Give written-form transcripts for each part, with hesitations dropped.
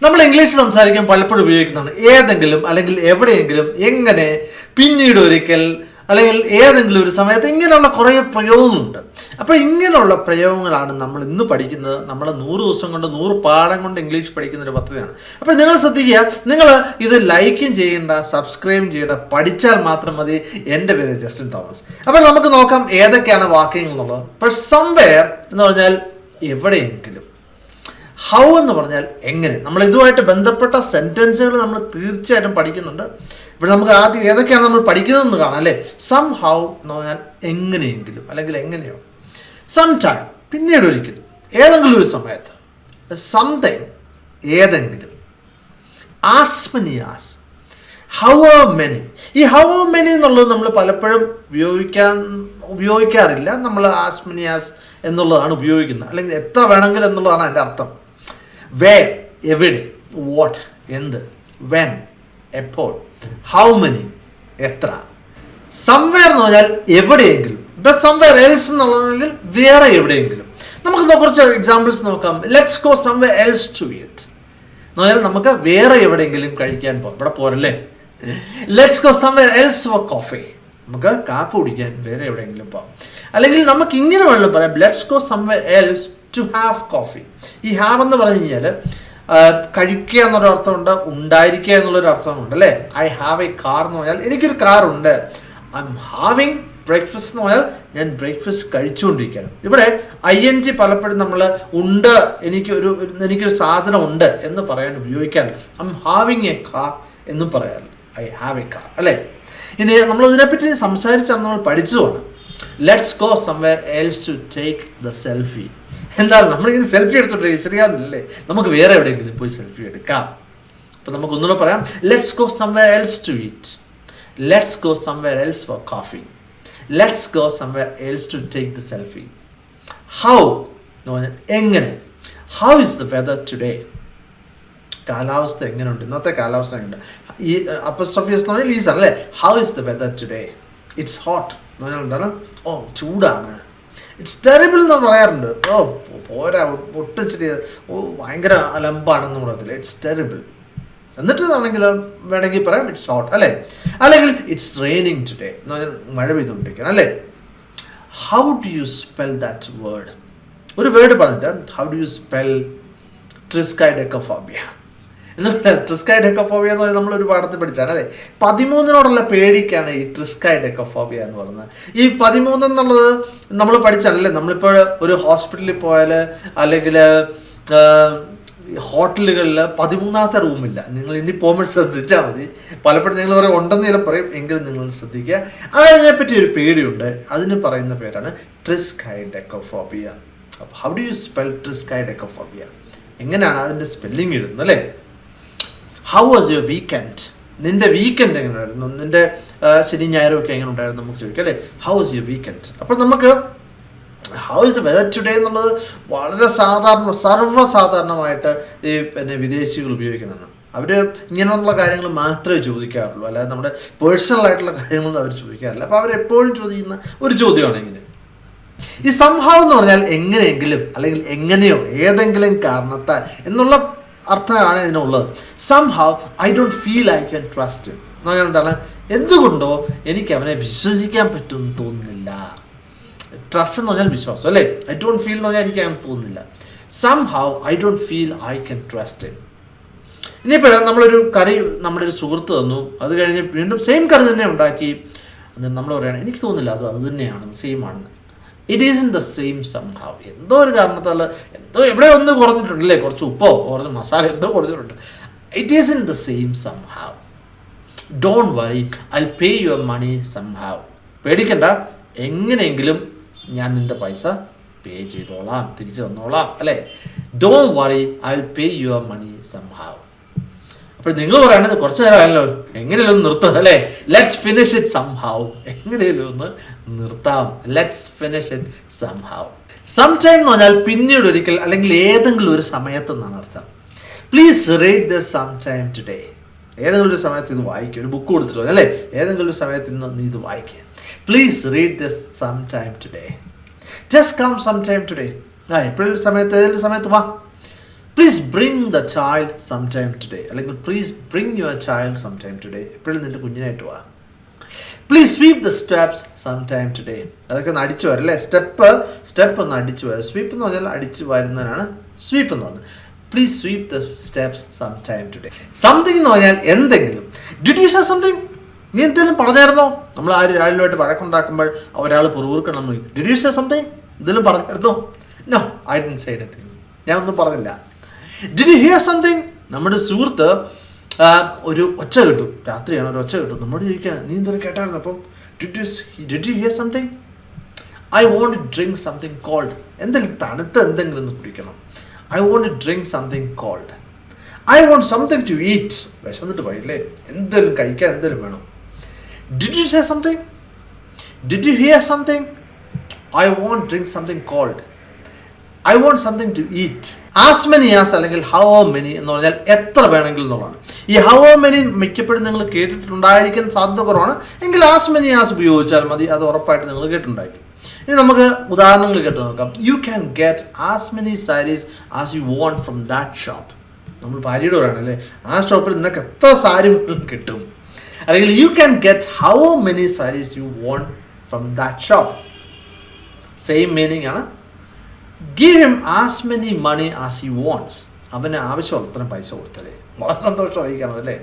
നമ്മൾ ഇംഗ്ലീഷ് സംസാരിക്കാൻ പലപ്പോഴും ഉപയോഗിക്കുന്നതാണ് ഏതെങ്കിലും അല്ലെങ്കിൽ എവിടെയെങ്കിലും, എങ്ങനെ, പിന്നീട് ഒരിക്കൽ, അല്ലെങ്കിൽ ഏതെങ്കിലും ഒരു സമയത്ത്, ഇങ്ങനെയുള്ള കുറേ പ്രയോഗങ്ങളുണ്ട്. അപ്പോൾ ഇങ്ങനെയുള്ള പ്രയോഗങ്ങളാണ് നമ്മൾ ഇന്ന് പഠിക്കുന്നത്. നമ്മൾ 100 ദിവസം കൊണ്ട് 100 പാഠം കൊണ്ട് ഇംഗ്ലീഷ് പഠിക്കുന്ന ഒരു പദ്ധതിയാണ്. അപ്പോൾ നിങ്ങൾ ശ്രദ്ധിക്കുക, നിങ്ങൾ ഇത് ലൈക്കും ചെയ്യേണ്ട, സബ്സ്ക്രൈബും ചെയ്യേണ്ട, പഠിച്ചാൽ മാത്രം മതി. എൻ്റെ പേര് ജസ്റ്റിൻ തോമസ്. അപ്പോൾ നമുക്ക് നോക്കാം ഏതൊക്കെയാണ് വാക്യങ്ങൾ എന്നുള്ളത്. ഇപ്പോൾ സംവെയർ എന്ന് പറഞ്ഞാൽ എവിടെയെങ്കിലും, ഹൗ എന്ന് പറഞ്ഞാൽ എങ്ങനെ. നമ്മൾ ഇതുമായിട്ട് ബന്ധപ്പെട്ട സെൻറ്റൻസുകൾ നമ്മൾ തീർച്ചയായിട്ടും പഠിക്കുന്നുണ്ട്. ഇവിടെ നമുക്ക് ആദ്യം ഏതൊക്കെയാണ് നമ്മൾ പഠിക്കുന്നതെന്ന് കാണാം അല്ലേ. സം ഹൗ എന്ന് പറഞ്ഞാൽ എങ്ങനെയെങ്കിലും അല്ലെങ്കിൽ എങ്ങനെയോ. സം ടൈം പിന്നീട് ഒരിക്കലും, ഏതെങ്കിലും ഒരു സമയത്ത്. സംതിങ് ഏതെങ്കിലും. As many as, how are many. ഈ ഹൗ ആർ മെനി എന്നുള്ളത് നമ്മൾ പലപ്പോഴും ഉപയോഗിക്കാറില്ല. നമ്മൾ ആസ് മെനി ആസ് എന്നുള്ളതാണ് ഉപയോഗിക്കുന്നത്, അല്ലെങ്കിൽ എത്ര വേണമെങ്കിലും എന്നുള്ളതാണ് അതിൻ്റെ അർത്ഥം. വേർ എവിടെ, വാട്ട് എന്ത്, വെൻ എപ്പോൾ, ഹൗ മെനി എത്ര. സംവെയർ എന്ന് പറഞ്ഞാൽ എവിടെയെങ്കിലും. ഇപ്പം സംവെയർ എൽസ് എന്നുള്ളതെങ്കിൽ വേറെ എവിടെയെങ്കിലും. നമുക്ക് കുറച്ച് എക്സാമ്പിൾസ് നോക്കാം. Let's go somewhere else to eat എന്ന് പറഞ്ഞാൽ നമുക്ക് വേറെ എവിടെയെങ്കിലും കഴിക്കാൻ പോകാം. ഇവിടെ പോരല്ലേ. Let's go somewhere else for coffee, നമുക്ക് കാപ്പി കുടിക്കാൻ വേറെ എവിടെയെങ്കിലും പോകാം. അല്ലെങ്കിൽ നമുക്ക് ഇങ്ങനെ വേണമെങ്കിലും പറയാം, let's go somewhere else to have coffee. ഈ ഹാവ് എന്ന് പറഞ്ഞു കഴിഞ്ഞാൽ കഴിക്കുക എന്നൊരു അർത്ഥമുണ്ട്, ഉണ്ടായിരിക്കുക എന്നുള്ളൊരു അർത്ഥമുണ്ട് അല്ലേ. ഐ ഹാവ് എ കാർ എന്ന് പറഞ്ഞാൽ എനിക്കൊരു കാറുണ്ട്. ഐ എം ഹാവിങ് ബ്രേക്ക്ഫാസ്റ്റ് എന്ന് പറഞ്ഞാൽ ഞാൻ ബ്രേക്ക്ഫാസ്റ്റ് കഴിച്ചുകൊണ്ടിരിക്കുകയാണ്. ഇവിടെ ING പലപ്പോഴും നമ്മൾ ഉണ്ട്, എനിക്കൊരു സാധനം ഉണ്ട് എന്ന് പറയാൻ ഉപയോഗിക്കാറില്ല. I M having A car എന്നും പറയാറില്ല. ഐ ഹാവ് എ കാർ അല്ലേ. ഇനി നമ്മൾ ഇതിനെപ്പറ്റി സംസാരിച്ചാണ് നമ്മൾ പഠിച്ചതുമാണ്. Let's go somewhere else to take the selfie. എന്താണ് നമ്മളിങ്ങനെ സെൽഫി എടുത്തോട്ടെ, ശരിയാകുന്നില്ലേ. നമുക്ക് വേറെ എവിടെയെങ്കിലും പോയി സെൽഫി എടുക്കാം. അപ്പം നമുക്ക് ഒന്നുകൂടെ പറയാം. Let's go somewhere else to eat, let's go somewhere else for coffee, let's go somewhere else to take the selfie. How എന്ന് പറഞ്ഞാൽ എങ്ങനെ. How is the weather today, കാലാവസ്ഥ എങ്ങനെയുണ്ട്, ഇന്നത്തെ കാലാവസ്ഥ എങ്ങനെയുണ്ട്. ഈ അപ്പോസ്ട്രോഫിയസ് എന്ന് പറഞ്ഞാൽ ഈസ് അല്ലേ. How is the weather today. It's hot എന്ന് പറഞ്ഞാൽ എന്താണ്, ഓ ചൂടാണ്. ഇറ്റ്സ് ടെറിബിൾ എന്ന് പറയാറുണ്ട്. ഓ പോരാ, ഒട്ടിച്ചിട്ട് ഭയങ്കര അലമ്പാണെന്ന് പറയത്തില്ല. It's terrible. എന്നിട്ടാണെങ്കിൽ വേണമെങ്കിൽ പറയാം ഇറ്റ്സ് ഹോട്ട് അല്ലേ. അല്ലെങ്കിൽ ഇറ്റ്സ് റെയിനിങ് ടുഡേ എന്ന് പറഞ്ഞാൽ മഴ പെയ്തുകൊണ്ടിരിക്കണം അല്ലേ. How do you spell that word. ഒരു വേർഡ് പറഞ്ഞിട്ട് ഹൗ ഡു യു സ്പെൽ ട്രിസ്കൈഡെക്കോഫോബിയ എന്ന് പറഞ്ഞാൽ. ട്രിസ്കൈഡെക്കോഫോബിയ എന്ന് പറഞ്ഞാൽ നമ്മളൊരു പാഠത്തിൽ പഠിച്ചാണ് അല്ലേ. 13 പേടിക്കാണ് ഈ ട്രിസ്കൈഡെക്കോഫോബിയ എന്ന് പറയുന്നത്. ഈ 13 എന്നുള്ളത് നമ്മൾ പഠിച്ചാണല്ലേ. നമ്മളിപ്പോൾ ഒരു ഹോസ്പിറ്റലിൽ പോയാൽ അല്ലെങ്കിൽ ഹോട്ടലുകളിൽ 13ാമത്തെ റൂമില്ല. നിങ്ങൾ ഇനി പോകുമ്പോൾ ശ്രദ്ധിച്ചാൽ മതി. പലപ്പോഴും നിങ്ങൾ പറയും ഉണ്ടെന്ന് ചില പറയും, എങ്കിലും നിങ്ങൾ ശ്രദ്ധിക്കുക. അതിനെപ്പറ്റി ഒരു പേടിയുണ്ട്. അതിന് പറയുന്ന പേരാണ് ട്രിസ്കൈഡെക്കോഫോബിയ. അപ്പോൾ ഹൗ ഡു യു സ്പെൽ ട്രിസ്കൈഡെക്കോഫോബിയ, എങ്ങനെയാണ് അതിൻ്റെ സ്പെല്ലിംഗ് ഇടുന്നത് അല്ലേ. ഹൗ വാസ് യുവർ വീക്കെൻഡ്, നിൻ്റെ വീക്കെൻഡ് എങ്ങനെ ഉണ്ടായിരുന്നു, നിൻ്റെ ശനി ഞായറും ഒക്കെ എങ്ങനെ ഉണ്ടായിരുന്നു നമുക്ക് ചോദിക്കാം അല്ലേ. How was your weekend. അപ്പോൾ നമുക്ക് how is the weather today എന്നുള്ളത് വളരെ സർവ്വസാധാരണമായിട്ട് ഈ വിദേശികൾ ഉപയോഗിക്കുന്നതാണ്. അവർ ഇങ്ങനെയുള്ള കാര്യങ്ങൾ മാത്രമേ ചോദിക്കാറുള്ളൂ, അല്ലാതെ നമ്മുടെ പേഴ്സണൽ ആയിട്ടുള്ള കാര്യങ്ങളൊന്നും അവർ ചോദിക്കാറില്ല. അപ്പോൾ അവരെപ്പോഴും ചോദിക്കുന്ന ഒരു ചോദ്യമാണ് ഇങ്ങനെ. ഈ സംഹാവ് എന്ന് പറഞ്ഞാൽ എങ്ങനെയെങ്കിലും അല്ലെങ്കിൽ എങ്ങനെയോ ഏതെങ്കിലും കാരണത്താൽ എന്നുള്ള അർത്ഥമാണ് ഇതിനുള്ളത്. Somehow I don't feel I can trust him എന്ന് പറഞ്ഞാൽ എന്താണ്, എന്തുകൊണ്ടോ എനിക്ക് അവനെ വിശ്വസിക്കാൻ പറ്റുമെന്ന് തോന്നുന്നില്ല. ട്രസ്റ്റ് എന്ന് പറഞ്ഞാൽ വിശ്വാസം അല്ലേ. ഐ ഡോണ്ട് ഫീൽ എന്ന് പറഞ്ഞാൽ എനിക്ക് അങ്ങനെ തോന്നുന്നില്ല. Somehow I don't feel I can trust him. ഇനിയിപ്പോൾ നമ്മളൊരു കറി നമ്മുടെ ഒരു സുഹൃത്ത് തന്നു, അത് കഴിഞ്ഞ് വീണ്ടും സെയിം കറി തന്നെ ഉണ്ടാക്കി. എന്നിട്ട് നമ്മൾ പറയുകയാണ് എനിക്ക് തോന്നുന്നില്ല അത് തന്നെയാണെന്ന്, സെയിം ആണെന്ന്. It is in the same somehow. എന്തോ ഒരു കാരണത്താൽ എന്തോ എവിടെ ഒന്ന് കുറഞ്ഞിട്ടുണ്ടല്ലേ, കുറച്ച് ഉപ്പോ കുറച്ച് മസാല എന്തോ കുറഞ്ഞിട്ടുണ്ട്. It is in the same somehow. Don't worry, I pay your money somehow. പേടിക്കണ്ട, എങ്ങനെയെങ്കിലും ഞാൻ നിൻ്റെ പൈസ പേ ചെയ്തോളാം, തിരിച്ചു തന്നോളാം അല്ലേ. Don't worry, I pay your money somehow. അപ്പോൾ നിങ്ങൾ പറയേണ്ടത് കുറച്ച് നേരമല്ലോ, എങ്ങനെയല്ലോ ഒന്ന് നിർത്താം അല്ലേ. Let's finish it somehow. എങ്ങനെയല്ലോ ഒന്ന് നിർത്താം. Let's finish it somehow. Sometime എന്ന് പറഞ്ഞാൽ പിന്നീട് ഒരിക്കൽ അല്ലെങ്കിൽ ഏതെങ്കിലും ഒരു സമയത്ത് എന്നാണ് അർത്ഥം. Please read the sometime today. ഏതെങ്കിലും ഒരു സമയത്ത് ഇത് വായിക്കുക. ഒരു ബുക്ക് കൊടുത്തിട്ട് അല്ലേ, ഏതെങ്കിലും ഒരു സമയത്ത് ഇന്ന് നീ ഇത് വായിക്കുക. Please read this sometime today. Just come sometime today. എപ്പോഴും സമയത്ത് ഏതെങ്കിലും സമയത്ത് വാ. Please bring the child some time today, അല്ലെങ്കിൽ please bring your child some time today, എപ്പോഴും നിൻ്റെ കുഞ്ഞിനായിട്ട് വാ. Please sweep the steps some time today, അതൊക്കെ ഒന്ന് അടിച്ചു വരും അല്ലേ. സ്റ്റെപ്പ് ഒന്ന് അടിച്ചു വരും. സ്വീപ്പ് എന്ന് പറഞ്ഞാൽ അടിച്ചു വരുന്നതിനാണ് സ്വീപ്പ് എന്ന് പറഞ്ഞത്. Please sweep the steps some time today. Something എന്ന് പറഞ്ഞാൽ എന്തെങ്കിലും. ഡിഡ് യു സേ സംതിങ്, നീ എന്തെങ്കിലും പറഞ്ഞായിരുന്നോ? നമ്മൾ ആരുമായിട്ട് വഴക്കുണ്ടാക്കുമ്പോൾ ഒരാൾ പുറകുറുക്കണം. ഡിഡ് യു സേ സംതിങ്, എന്തെങ്കിലും പറഞ്ഞായിരുന്നോ? No, I didn't say anything, ഞാൻ ഒന്നും പറഞ്ഞില്ല. ഡിഡ് യു ഹിയർ സംതിങ്, നമ്മുടെ സുഹൃത്ത് ഒരു ഒച്ച കേട്ടു, രാത്രിയാണ് ഒരു ഒച്ച കേട്ടു, നമ്മോട് ചോദിക്കുകയാണ് നീ എന്തെങ്കിലും കേട്ടായിരുന്നു. അപ്പം did you hear something, I want to drink something cold, എന്തെങ്കിലും തണുത്ത എന്തെങ്കിലും ഒന്ന് കുടിക്കണം. I want to drink something cold. I want something to eat, വിശന്നിട്ട് പോയില്ലേ, എന്തെങ്കിലും കഴിക്കാൻ എന്തെങ്കിലും വേണം. Did you say something, did you hear something, I want drink something cold, I want something to eat. As many as അല്ലെങ്കിൽ how many എന്ന് പറഞ്ഞാൽ എത്ര വേണമെങ്കിലും എന്നുള്ളതാണ്. ഈ ഹൗ മെനി മിക്കപ്പോഴും നിങ്ങൾ കേട്ടിട്ടുണ്ടായിരിക്കാൻ സാധ്യത കുറവാണ്, എങ്കിൽ ആസ് മെനി ആസ് ഉപയോഗിച്ചാൽ മതി, അത് ഉറപ്പായിട്ട് നിങ്ങൾ കേട്ടിട്ടുണ്ടായിരിക്കും. ഇനി നമുക്ക് ഉദാഹരണങ്ങൾ കേട്ട് നോക്കാം. You can get as many saris as you want from that shop. നമ്മൾ ഭാര്യയോട് പറയണം അല്ലേ, ആ ഷോപ്പിൽ നിനക്ക് എത്ര സാരി കിട്ടും. അല്ലെങ്കിൽ you can get how many saris you want from that shop. Same meaning ആണ്. Give him as many money as he wants, അവന് ആവശ്യമുള്ള അത്രയും പൈസ കൊടുത്തല്ലേ, വളരെ സന്തോഷമായിരിക്കണം അല്ലേ.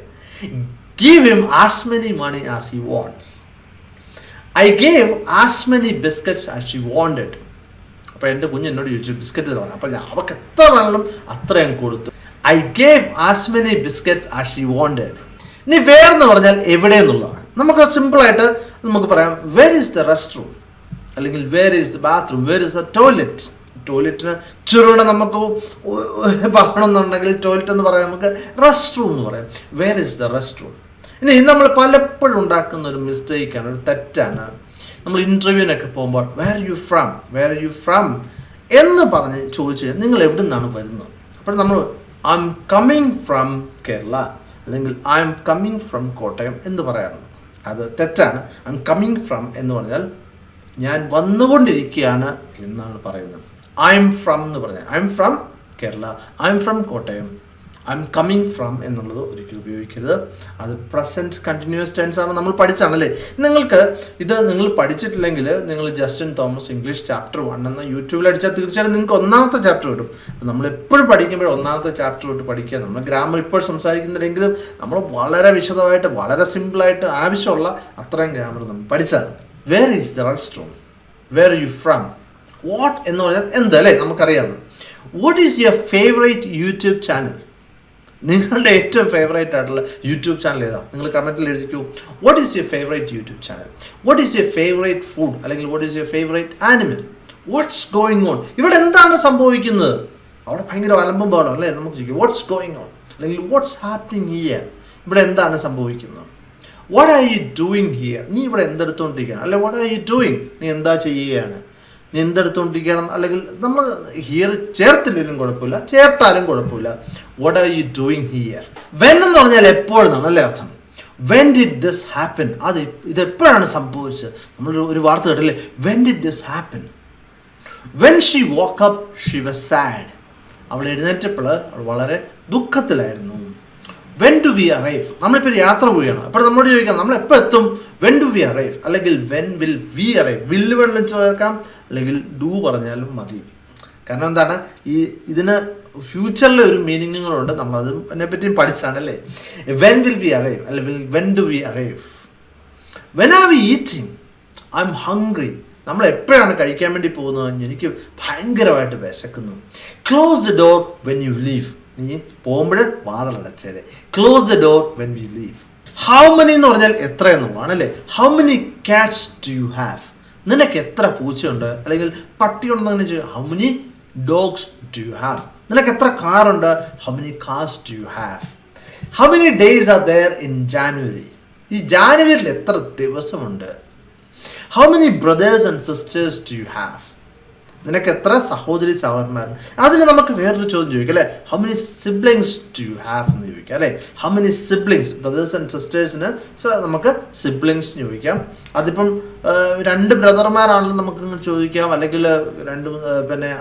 Give him as many money as he wants. I gave as many biscuits as she wanted. അപ്പോൾ എൻ്റെ കുഞ്ഞ് എന്നോട് ചോദിച്ചു ബിസ്ക്കറ്റ് തരണം, അപ്പോൾ ഞാൻ അവൾക്ക് എത്ര വേണം അത്രയും കൊടുത്തു. I gave as many biscuits as she wanted. ഇനി വേർ എന്ന് പറഞ്ഞാൽ എവിടെ എന്നുള്ളതാണ്. നമുക്ക് സിമ്പിളായിട്ട് നമുക്ക് പറയാം where is the rest room, അല്ലെങ്കിൽ where is the bathroom, where is the toilet. ടോയ്ലറ്റിന് ചെറുകൂടെ നമുക്ക് പറയണമെന്നുണ്ടെങ്കിൽ ടോയ്ലറ്റ് എന്ന് പറയാം, നമുക്ക് റെസ്റ്റ് റൂം എന്ന് പറയാം. Where is the rest room. ഇനി നമ്മൾ പലപ്പോഴും ഉണ്ടാക്കുന്ന ഒരു മിസ്റ്റേക്കാണ്, ഒരു തെറ്റാണ്. നമ്മൾ ഇൻ്റർവ്യൂവിനൊക്കെ പോകുമ്പോൾ where you from, where you from എന്ന് പറഞ്ഞ് ചോദിച്ച് നിങ്ങൾ എവിടെ നിന്നാണ് വരുന്നത്. അപ്പോൾ നമ്മൾ I am coming from Kerala, അല്ലെങ്കിൽ I am coming from Kottayam എന്ന് പറയാറുണ്ട്. അത് തെറ്റാണ്. ഐ എം കമ്മിങ് ഫ്രം എന്ന് പറഞ്ഞാൽ ഞാൻ വന്നുകൊണ്ടിരിക്കുകയാണ് എന്നാണ് പറയുന്നത്. ഐ എം ഫ്രം എന്ന് പറഞ്ഞാൽ I am from Kerala, I am from Kottayam, I am coming from എന്നുള്ളത് ഒരിക്കലും ഉപയോഗിക്കരുത്. അത് പ്രസൻറ്റ് കണ്ടിന്യൂസ് ടെൻസ് ആണ്, നമ്മൾ പഠിച്ചാണല്ലേ. നിങ്ങൾക്ക് ഇത് നിങ്ങൾ പഠിച്ചിട്ടില്ലെങ്കിൽ നിങ്ങൾ ജസ്റ്റിൻ തോമസ് ഇംഗ്ലീഷ് ചാപ്റ്റർ 1 എന്ന യൂട്യൂബിൽ അടിച്ചാൽ തീർച്ചയായിട്ടും നിങ്ങൾക്ക് ഒന്നാമത്തെ ചാപ്റ്റർ കിട്ടും. അപ്പോൾ നമ്മൾ എപ്പോഴും പഠിക്കുമ്പോൾ ഒന്നാമത്തെ ചാപ്റ്റർ തൊട്ട് പഠിക്കുക. നമ്മൾ ഗ്രാമർ ഇപ്പോൾ സംസാരിക്കുന്നില്ലെങ്കിലും നമ്മൾ വളരെ വിശദമായിട്ട് വളരെ സിമ്പിളായിട്ട് ആവശ്യമുള്ള അത്രയും ഗ്രാമർ നമ്മൾ പഠിച്ചാണ്. Where is the rest room, where you from, what എന്ന് പറഞ്ഞാൽ എന്ത് അല്ലേ, നമുക്കറിയാമല്ലോ. What is your favourite YouTube channel, നിങ്ങളുടെ ഏറ്റവും ഫേവറേറ്റ് ആയിട്ടുള്ള യൂട്യൂബ് ചാനൽ ഏതാ? നിങ്ങൾ കമൻറ്റിൽ എഴുതിക്കൂ. What is your favourite YouTube channel, what is your favourite food, അല്ലെങ്കിൽ what is your favourite animal, what's going on. ഇവിടെ എന്താണ് സംഭവിക്കുന്നത്? അവിടെ ഭയങ്കര അലമ്പം പാടം അല്ലേ, നമുക്ക് ചോദിക്കും വാട്ട്സ് ഗോയിങ് ഓൺ, അല്ലെങ്കിൽ വാട്ട്സ് ഹാപ്പനിങ് ഹിയർ, ഇവിടെ എന്താണ് സംഭവിക്കുന്നത്. What are you doing here, നീ ഇവിടെ എന്തെടുത്തോണ്ടിരിക്കുകയാണ്, അല്ലെ വാട്ട് ആർ യു ഡൂയിങ്, നീ എന്താ ചെയ്യുകയാണ്, നീ എന്തെടുത്തോണ്ടിരിക്കണം. അല്ലെങ്കിൽ നമ്മൾ ഹിയർ ചേർത്തില്ലെങ്കിലും കുഴപ്പമില്ല, ചേർത്താലും കുഴപ്പമില്ല. What are you doing here. When എന്ന് പറഞ്ഞാൽ എപ്പോഴെന്നാണ് അല്ലേ അർത്ഥം. വെൻ ഡിഡ് ദിസ് ഹാപ്പൻ, ഇതെപ്പോഴാണ് സംഭവിച്ചത്. നമ്മൾ ഒരു വാർത്ത കേട്ടില്ലേ, when did this happen. When she woke up she was sad, അവൾ എഴുന്നേറ്റപ്പോൾ അവൾ വളരെ ദുഃഖത്തിലായിരുന്നു. വെൻ ഡു വി അറൈവ്, നമ്മളിപ്പോൾ ഒരു യാത്ര പോവുകയാണ്, അപ്പോൾ നമ്മളോട് ചോദിക്കാം നമ്മൾ എപ്പോൾ എത്തും. വെൻ ഡു വി അറൈവ്, അല്ലെങ്കിൽ വെൻ വിൽ വി അറൈവ്. വില്ല് വേണമെന്ന് ചേർക്കാം, അല്ലെങ്കിൽ ഡു പറഞ്ഞാലും മതി. കാരണം എന്താണ്, ഇതിന് ഫ്യൂച്ചറിലെ ഒരു മീനിങ്ങുകളുണ്ട്, നമ്മളത് അതിനെപ്പറ്റിയും പഠിച്ചാണല്ലേ. വെൻ വിൽ വി അറൈവ്, അല്ലെങ്കിൽ when do we arrive. When are we eating, I am hungry, നമ്മൾ എപ്പോഴാണ് കഴിക്കാൻ വേണ്ടി പോകുന്നത്, എനിക്ക് ഭയങ്കരമായിട്ട് വിശക്കുന്നു. Close the door when you leave, നീ പോകുമ്പോൾ വാതിലടച്ചേരെ. Close the door when we leave. How many എന്ന് പറഞ്ഞാൽ എത്ര എന്നുള്ളതാണ് അല്ലേ. How many cats do you have, നിനക്ക് എത്ര പൂച്ചയുണ്ട്, അല്ലെങ്കിൽ പട്ടിയുണ്ടെന്ന് അങ്ങനെ ചോദിക്കും. How many dogs do you have, നിനക്ക് എത്ര കാറുണ്ട്. How many cars do you have. How many days are there in January, ഈ ജാനുവരിയിൽ എത്ര ദിവസമുണ്ട്. How many brothers and sisters do you have, നിനക്ക് എത്ര സഹോദരി സഹോദരന്മാർ. അതിന് നമുക്ക് വേറൊരു ചോദ്യം ചോദിക്കാം അല്ലേ, how many siblings do you have എന്ന് ചോദിക്കാം അല്ലേ. How many siblings, brothers and സിസ്റ്റേഴ്സിന് നമുക്ക് സിബ്ലിങ്സ് ചോദിക്കാം. അതിപ്പം 2 ബ്രദർമാരാണെങ്കിലും നമുക്ക് ചോദിക്കാം, അല്ലെങ്കിൽ 2 പിന്നെ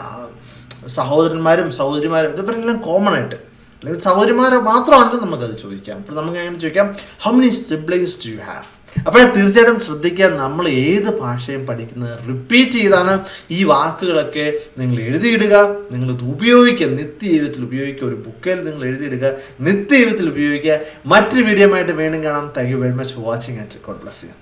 സഹോദരന്മാരും സഹോദരിമാരും ഇവരെല്ലാം കോമൺ ആയിട്ട്, അല്ലെങ്കിൽ സഹോദരിമാരെ മാത്രമാണെങ്കിലും നമുക്കത് ചോദിക്കാം. അപ്പോൾ നമുക്ക് അങ്ങനെ ചോദിക്കാം, how many siblings do you have? അപ്പോൾ തീർച്ചയായിട്ടും ശ്രദ്ധിക്കുക, നമ്മൾ ഏത് ഭാഷയും പഠിക്കുന്നത് റിപ്പീറ്റ് ചെയ്താണ് ഈ വാക്കുകളൊക്കെ നിങ്ങൾ എഴുതിയിടുക, നിങ്ങളിത് ഉപയോഗിക്കുക, നിത്യജീവിതത്തിൽ ഉപയോഗിക്കുക. ഒരു ബുക്കിൽ നിങ്ങൾ എഴുതിയിടുക, നിത്യജീവിതത്തിൽ ഉപയോഗിക്കുക. മറ്റൊരു വീഡിയോ ആയിട്ട് വീണ്ടും കാണാം. Thank you very much for watching. God bless you.